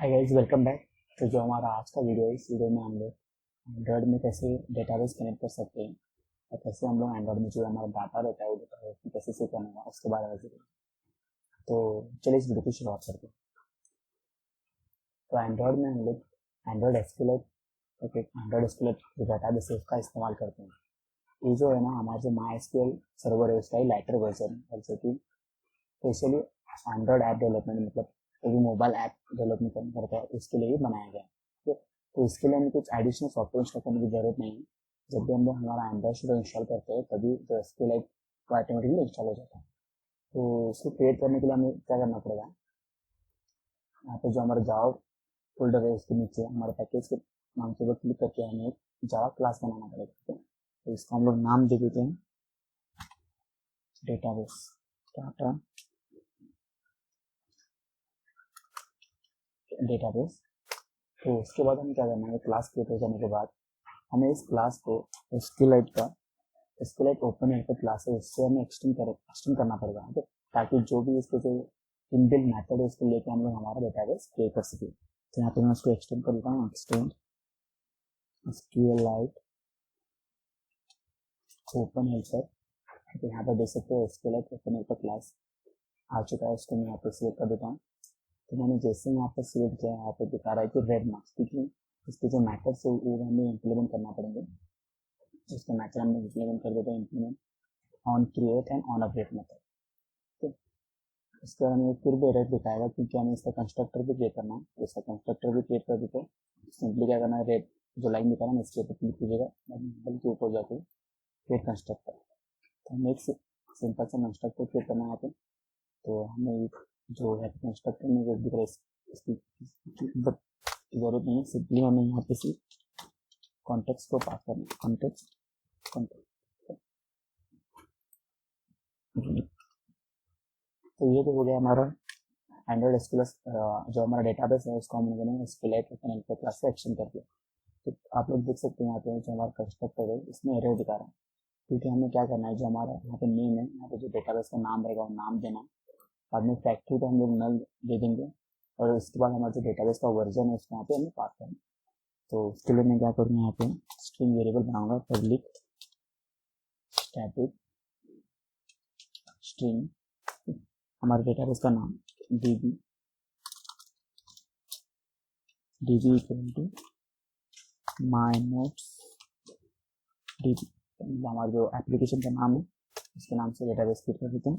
Hi guys, welcome back. तो जो हमारा आज का वीडियो है, इस वीडियो में हम लोग एंड्रॉयड में कैसे डेटाबेस कनेक्ट कर सकते हैं और कैसे हम लोग एंड्रॉयड में जो हमारा डाटा रहता है वो डेटाबेस में कैसे सेव करना है उसके बारे में सीखेंगे। तो चलिए इस वीडियो की शुरुआत करते हैं। तो एंड्रॉयड में हम लोग एंड्रॉयड SQLite डेटाबेस का इस्तेमाल करते हैं। ये जो है ना, हमारा जो MySQL सर्वर है उसका ही लाइटर वर्जन है, जैसे कि स्पेशली एंड्रॉयड ऐप डेवलपमेंट मतलब कोई मोबाइल ऐप डेवलपमेंट करता है उसके लिए बनाया गया है। ठीक है, तो इसके लिए हमें कुछ एडिशनल सॉफ्टवेयर इंस्टॉल करने की जरूरत नहीं है। जब भी हम लोग हमारा एंड्रॉइड शुरू इंस्टॉल करते हैं तभी जो SQLite ऑटोमेटिकली इंस्टॉल हो जाता है। तो इसको क्रिएट करने के लिए हमें क्या करना पड़ेगा, यहाँ पे जो हमारा जावा फोल्डर है उसके नीचे हमारे पैकेज के नाम के ऊपर क्लिक करके हमें एक जावा क्लास बनाना पड़ेगा। ठीक है, तो इसको हम लोग नाम दे देते हैं डेटाबेस डाटा डेटाबेस। तो उसके बाद हमें क्या करना है, क्लास क्रिएट हो जाने के बाद हमें इस क्लास को SqliteOpenHelper क्लास है उससे हमें एक्सटेंड करना पड़ेगा, ताकि जो भी इसके जो इनबिल्ट मेथड है उसको लेकर हम लोग हमारा डेटाबेस क्रिएट कर सके। तो यहाँ पे मैं उसको एक्सटेंड कर देता हूँ, एक्सटेंड SqliteOpenHelper। तो यहाँ पर देख सकते हो SqliteOpenHelper क्लास आ चुका है, उसको मैं यहाँ पे सिलेक्ट कर देता हूँ। तो मैंने जैसे यहाँ पर सिलेक्ट किया, यहाँ पे दिखा रहा है कि रेड मार्क्स, क्योंकि इसके जो मैथड्स है वो हमें इम्प्लीमेंट करना पड़ेंगे। इसके मैथड हमने इम्प्लीमेंट कर देते हैं, implement on create and on update method. ठीक, इसके बाद हमें फिर भी एरर दिखाएगा क्योंकि हमें इसका कंस्ट्रक्टर भी क्रिएट करना है। तो इसका कंस्ट्रक्टर भी क्रिएट कर देते हैं। सिंपली क्या करना है, रेड जो लाइन दिखा रहा है इसके ऊपर क्लिक कीजिएगा, बल्कि ऊपर जाके क्रिएट कंस्ट्रक्टर। तो हमें एक सिंपल सा कंस्ट्रक्टर क्रिएट करना है यहाँ पे। तो हमें जो है कंस्ट्रक्टर में जो दिख रहा है इसकी जरूरत नहीं है, सिंपली हमें यहाँ पे सिर्फ कॉन्टेक्स्ट को पास करना है, कॉन्टेक्स्ट। तो ये तो हो गया हमारा एंड्रॉइड SQL जो हमारा डेटाबेस है उसको हमने SqliteOpenHelper क्लास से एक्शन कर दिया। तो आप लोग देख सकते हैं यहाँ पे जो हमारा कंस्ट्रक्टर है इसमें एरर दिखा रहा है, क्योंकि हमें क्या करना है, जो हमारा यहाँ पे नेम है, यहाँ पे जो डेटाबेस का नाम रहेगा वो नाम देना है। बाद में फैक्ट्री तो हम लोग नल दे देंगे और उसके बाद हमारा जो डेटाबेस का वर्जन है उसको यहाँ पे हमें पास करना है। तो उसके लिए मैं क्या करूँगा, यहाँ पे स्ट्रिंग वेरिएबल बनाऊंगा, पब्लिक स्टैटिक स्ट्रिंग हमारे डेटाबेस का नाम db equal to my notes db, हमारा जो एप्लीकेशन का नाम है उसके नाम से डेटाबेस क्रिएट कर देते हैं।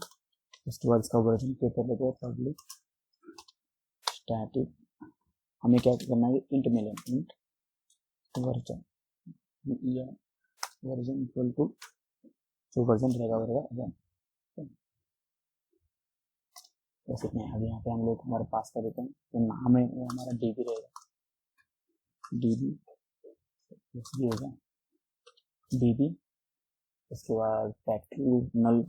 उसके बाद इसका वर्जन क्रिएट कर देते हैं, पब्लिक स्टैटिक। हमें क्या करना है, इंट में लेना, इंट वर्जन इक्वल टू जो वर्जन रहेगा वो रहेगा जैसे कि अभी यहाँ पे हम लोग हमारे पास कर देते हैं। तो नाम है वो हमारा db रहेगा, db होगा db। उसके बाद फैक्ट्री नल,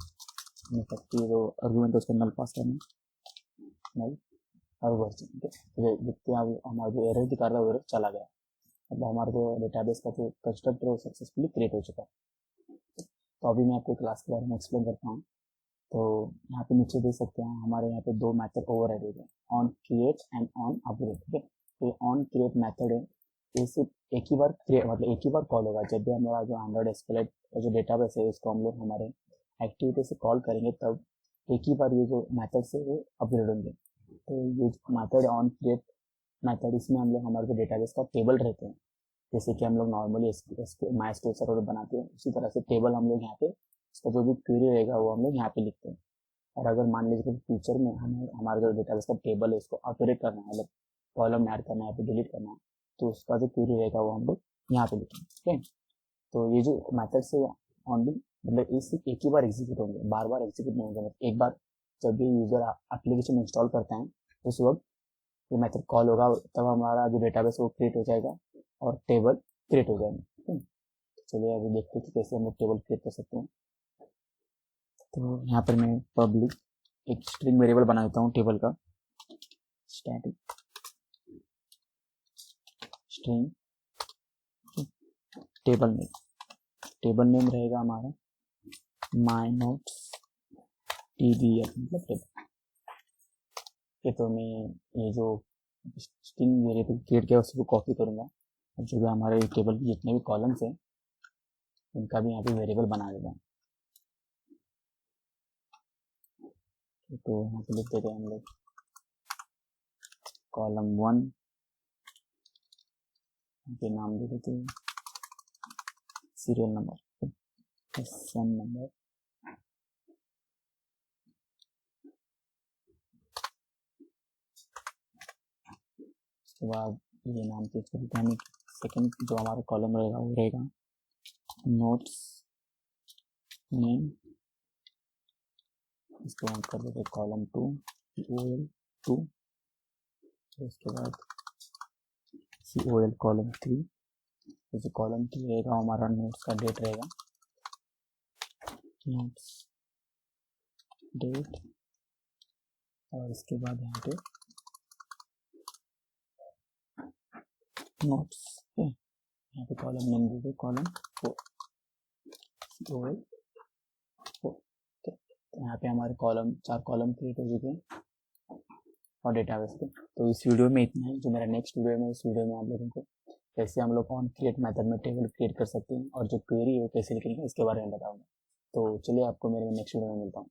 फैक्ट्री जो आर्गुमेंट है उसको नल पास करना, नल और वर्जन। तो देखते हैं अभी हमारा जो एरर दिखा रहा है वो एरर चला गया, मतलब हमारे जो डेटाबेस का जो कंस्ट्रक्टर है सक्सेसफुली क्रिएट हो चुका है। तो अभी मैं आपको क्लास के बारे में एक्सप्लेन करता हूँ। तो यहाँ पे नीचे देख सकते हैं हमारे यहाँ पे दो मेथड ओवरराइड हो गए, on create and on update. ठीक है, तो ऑन क्रिएट मेथड है ये सिर्फ एक ही बार क्रिएट मतलब एक ही बार कॉल होगा, जब भी हमारा जो एंड्रॉइड SQLite का जो डेटाबेस है उसको हम लोग हमारे एक्टिविटी से कॉल करेंगे तब एक ही बार ये जो मेथड से वो अपग्रेड होंगे। तो ये मेथड ऑन क्रिएट मेथड, इसमें हम लोग हमारे जो डेटाबेस का टेबल रहते हैं, जैसे कि हम लोग नॉर्मली MySQL सर्वर बनाते हैं उसी तरह से टेबल हम लोग यहाँ पे इसका जो भी क्वेरी रहेगा वो हम लोग यहाँ पे लिखते हैं। और अगर मान लीजिए कि फ्यूचर में हमें हमारे जो डेटाबेस का टेबल है उसको अपडेट करना है, मतलब कॉलम ऐड करना है या डिलीट करना है, तो उसका जो क्वेरी रहेगा वो हम लोग यहाँ पे लिखेंगे। ठीक है, तो ये जो मेथड से ओनली मतलब इसी एक ही बार एग्जीक्यूट होंगे, बार बार एग्जीक्यूट नहीं होंगे। मतलब एक बार जब भी यूजर एप्लीकेशन इंस्टॉल करते हैं उस वक्त ये मेथड कॉल होगा, तब हमारा जो डेटाबेस वो क्रिएट हो जाएगा और टेबल क्रिएट हो जाएंगे। ठीक है, चलिए अभी देखते हैं कैसे हम लोग टेबल क्रिएट कर सकते हैं। तो यहाँ पर मैं पब्लिक एक स्ट्रिंग वेरिएबल बना देता हूँ टेबल का, स्टैटिक स्ट्रिंग टेबल नेम रहेगा हमारा माई नोट्स db मतलब टेबल। तो मैं ये जो स्ट्रिंग वेरिएबल क्रिएट किया उसको कॉपी करूँगा और जो भी हमारे टेबल के जितने भी कॉलम्स हैं उनका भी यहाँ पे वेरिएबल बना देता हूँ। तो यहाँ पे लिख देते हैं हम लोग कॉलम 1, यहाँ पे नाम दे देते हैं सीरियल नंबर, SN नंबर, उसके बाद ये नाम चेंज कर देते हैं। सेकंड जो हमारा कॉलम रहेगा वो रहेगा नोट्स नेम, इसको हम कर देते कॉलम 2 OL2, उसके बाद COL कॉलम 3, जो कॉलम 3 रहेगा हमारा नोट्स का डेट रहेगा, नोट्स डेट, और इसके बाद यहाँ पे नोट्स, यहाँ पे कॉलम नेम दे दो कॉलम 4 COL 4। यहाँ पे हमारे चार कॉलम क्रिएट हो चुके हैं और डेटाबेस पे। तो इस वीडियो में इतना है। जो मेरा नेक्स्ट वीडियो में, इस वीडियो में आप लोगों को कैसे हम लोग ऑन क्रिएट मेथड में टेबल क्रिएट कर सकते हैं और जो क्वेरी है वो कैसे लिखेंगे इसके बारे में बताऊंगा। तो चलिए आपको मेरे नेक्स्ट वीडियो में मिलता हूँ।